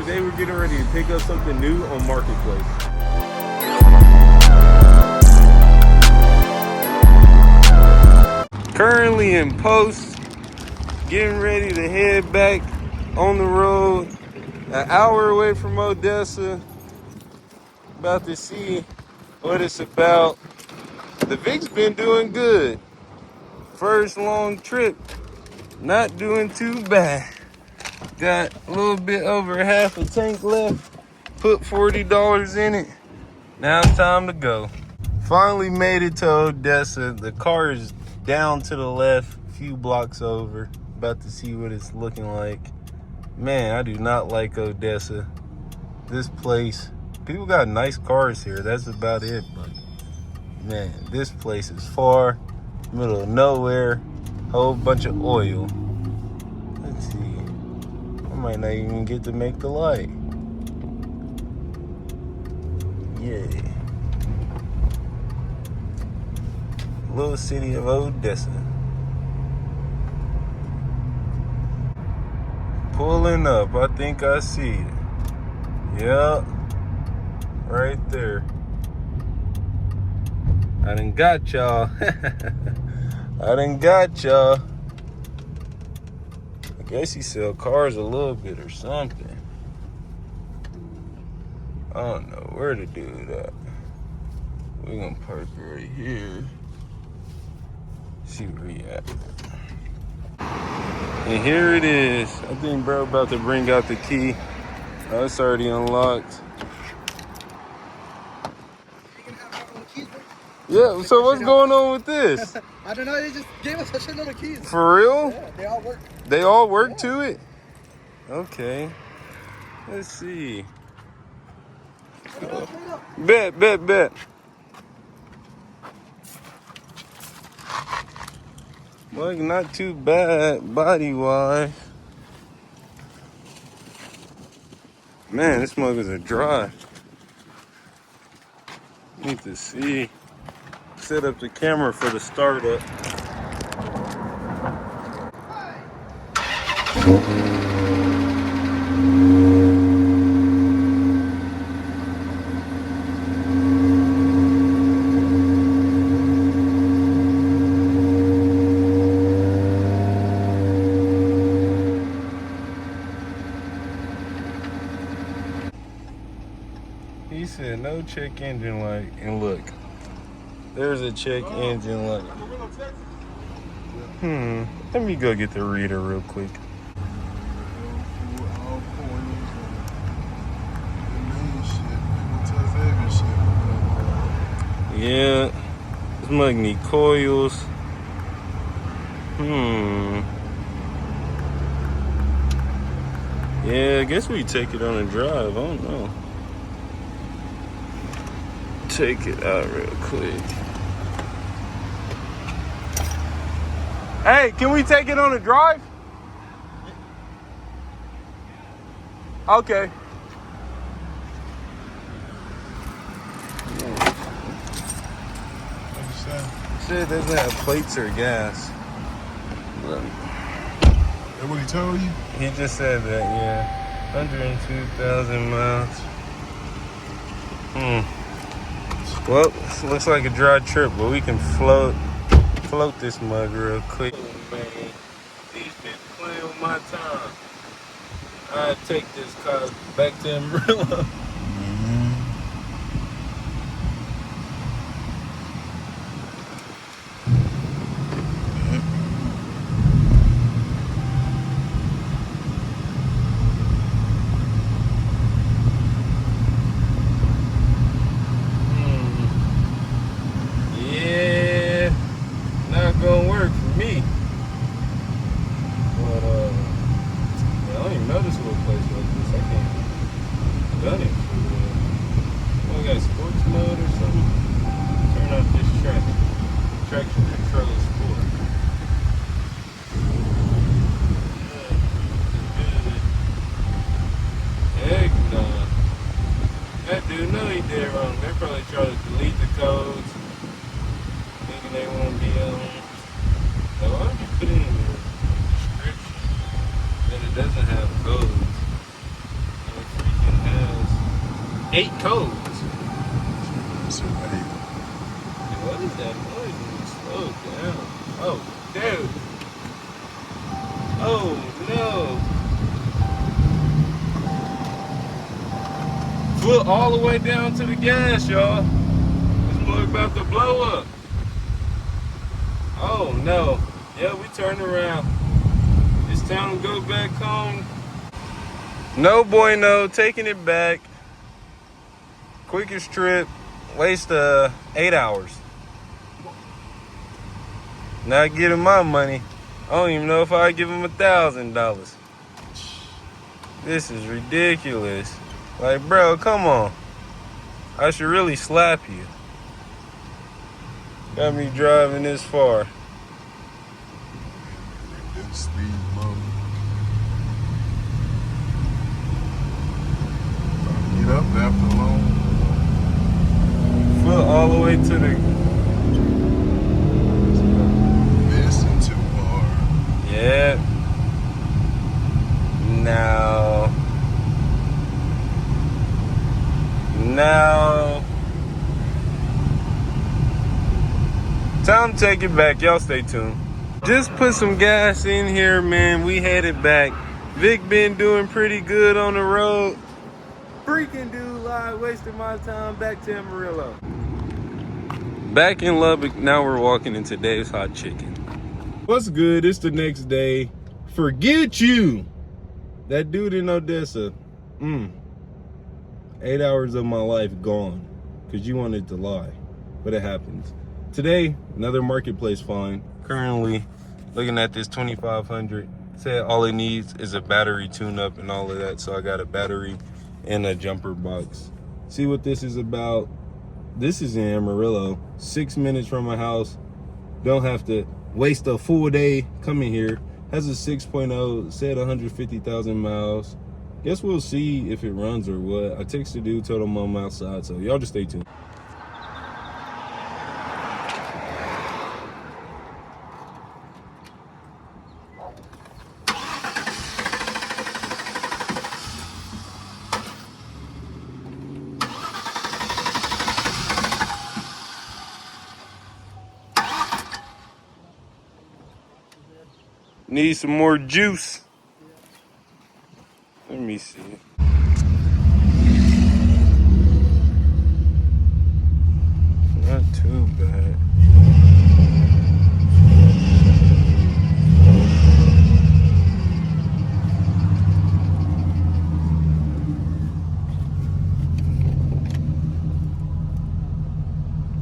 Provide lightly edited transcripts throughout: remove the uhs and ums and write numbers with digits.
today we're getting ready to pick up something new on Marketplace. Currently in post, getting ready to head back on the road, an hour away from Odessa. About to see what it's about. The Vic's been doing good. First long trip, not doing too bad. Got a little bit over half a tank left. Put $40 in it. Now it's time to go. Finally made it to Odessa. The car is down to the left, a few blocks over. About to see what it's looking like. Man, I do not like Odessa. This place, people got nice cars here. That's about it. But man, this place is far, middle of nowhere, whole bunch of oil. Let's see. I might not even get to make the light. Yeah. Little city of Odessa. Pulling up, I think I see it. Yep. Right there. I done got y'all. I done got y'all. I guess he sell cars a little bit or something. I don't know where to do that. We're gonna park right here. See where he at. And here it is. I think bro about to bring out the key. Oh, it's already unlocked. Yeah, so what's going on with this? I don't know, they just gave us a shitload of keys. For real? Yeah, they all work. They all work to it? Okay. Let's see. Bet. Well, not too bad body-wise. Man, this mug is a dry. Need to see. Set up the camera for the startup. He said no check engine light, and look, there's a check engine light. Let me go get the reader real quick. Yeah, this mug need coils. Yeah, I guess we take it on a drive. I don't know. Take it out real quick. Hey, can we take it on a drive? Okay. Shit doesn't have plates or gas. That what he told you? He just said that, yeah. 102,000 miles. Well, looks like a dry trip, but we can float this mug real quick. Oh, man, he's been playing with my time. I take this car back to Amarillo. Yeah, not gonna work for me. But I don't even know this little place like this. I can't done it. We got sports mode or something. Turn off this traction control sport. Heck no. That dude know he did wrong. They probably try to delete the codes, thinking they won't be on. So why don't you put in the description that it doesn't have codes? 8 codes. So, hey, What is that noise? Slow down. Oh, dude. Oh, no. Foot all the way down to the gas, y'all. This boy about to blow up. Oh, no. Yeah, we turned around. It's time to go back home. No bueno, taking it back. Quickest trip. Waste 8 hours. Not getting my money. I don't even know if I'd give him $1,000. This is ridiculous. Like, bro, come on. I should really slap you. Got me driving this far. that speed mode. Get up after long. Foot all the way to the... Missing too hard. Yeah. Now. Time to take it back. Y'all stay tuned. Just put some gas in here, man. We headed back. Vic been doing pretty good on the road. Freaking dude live, wasting my time. Back to Amarillo. Back in Lubbock, now we're walking into Dave's Hot Chicken. What's good? It's the next day. Forget you. That dude in Odessa. 8 hours of my life gone. Because you wanted to lie. But it happens. Today, another marketplace find. Currently looking at this 2500. Said all it needs is a battery tune-up and all of that. So I got a battery and a jumper box. See what this is about. This is in Amarillo. 6 minutes from my house. Don't have to waste a full day coming here. Has a 6.0, said 150,000 miles. Guess we'll see if it runs or what. I texted dude, told him I'm outside, so y'all just stay tuned. Need some more juice. Let me see. Not too bad.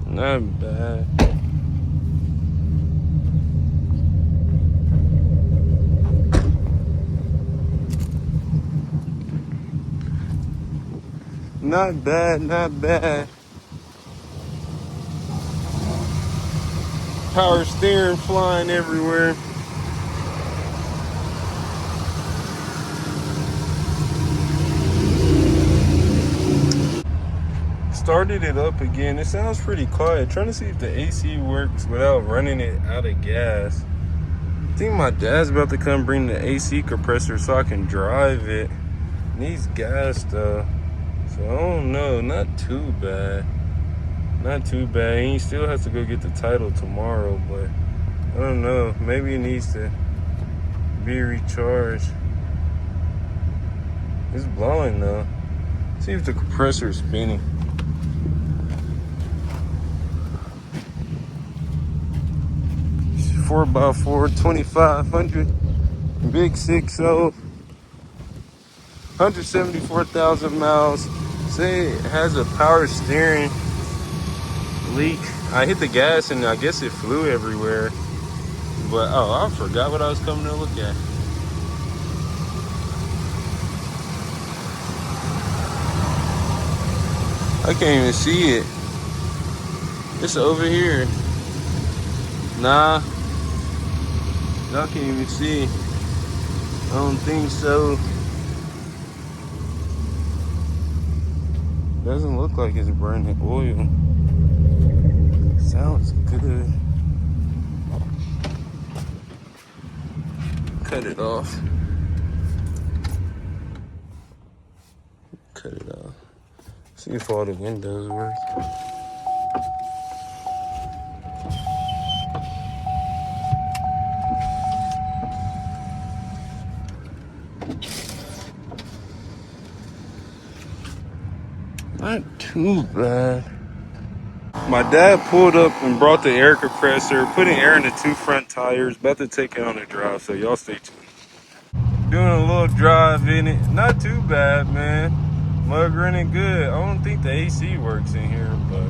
Not bad. Not bad, not bad. Power steering flying everywhere. Started it up again. It sounds pretty quiet. Trying to see if the AC works without running it out of gas. I think my dad's about to come bring the AC compressor so I can drive it. Needs gas though. So I don't know, not too bad. Not too bad. He still has to go get the title tomorrow, but I don't know. Maybe it needs to be recharged. It's blowing though. See if the compressor is spinning. It's 4x4, 2500, big 6.0, 174,000 miles. Say it has a power steering leak. I hit the gas and I guess it flew everywhere. But oh, I forgot what I was coming to look at. I can't even see it. It's over here. Nah. Y'all can't even see. I don't think so. Doesn't look like it's burning oil. Sounds good. Cut it off. Cut it off. See if all the windows work. Not too bad. My dad pulled up and brought the air compressor, putting air in the 2 front tires. About to take it on a drive, so y'all stay tuned. Doing a little drive in it. Not too bad, man. Mug running good. I don't think the AC works in here, but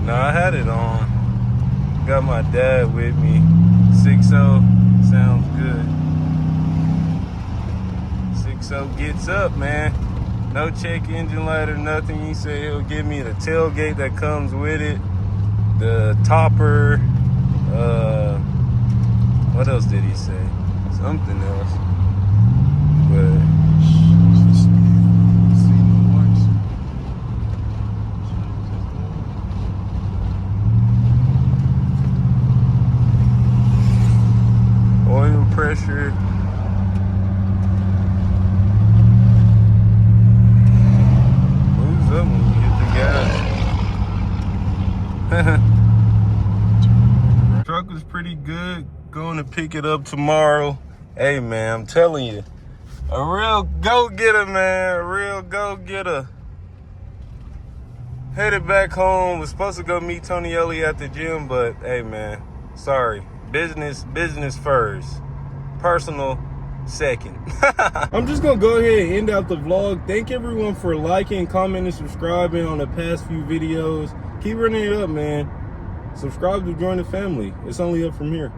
nah, I had it on. Got my dad with me. 6.0 sounds good. 6.0 gets up, man. No check engine light or nothing. He said he'll give me the tailgate that comes with it, the topper. What else did he say? Something else. But oil pressure. Moves up when you hit the gas. Truck was pretty good. Going to pick it up tomorrow. Hey man, I'm telling you, a real go-getter, man. A real go-getter. Headed back home. Was supposed to go meet Tony Elliott at the gym, but hey man, sorry. Business first. Personal second. I'm just gonna go ahead and end out the vlog. Thank everyone for liking, commenting, subscribing on the past few videos. Keep running it up, man. Subscribe to join the family. It's only up from here.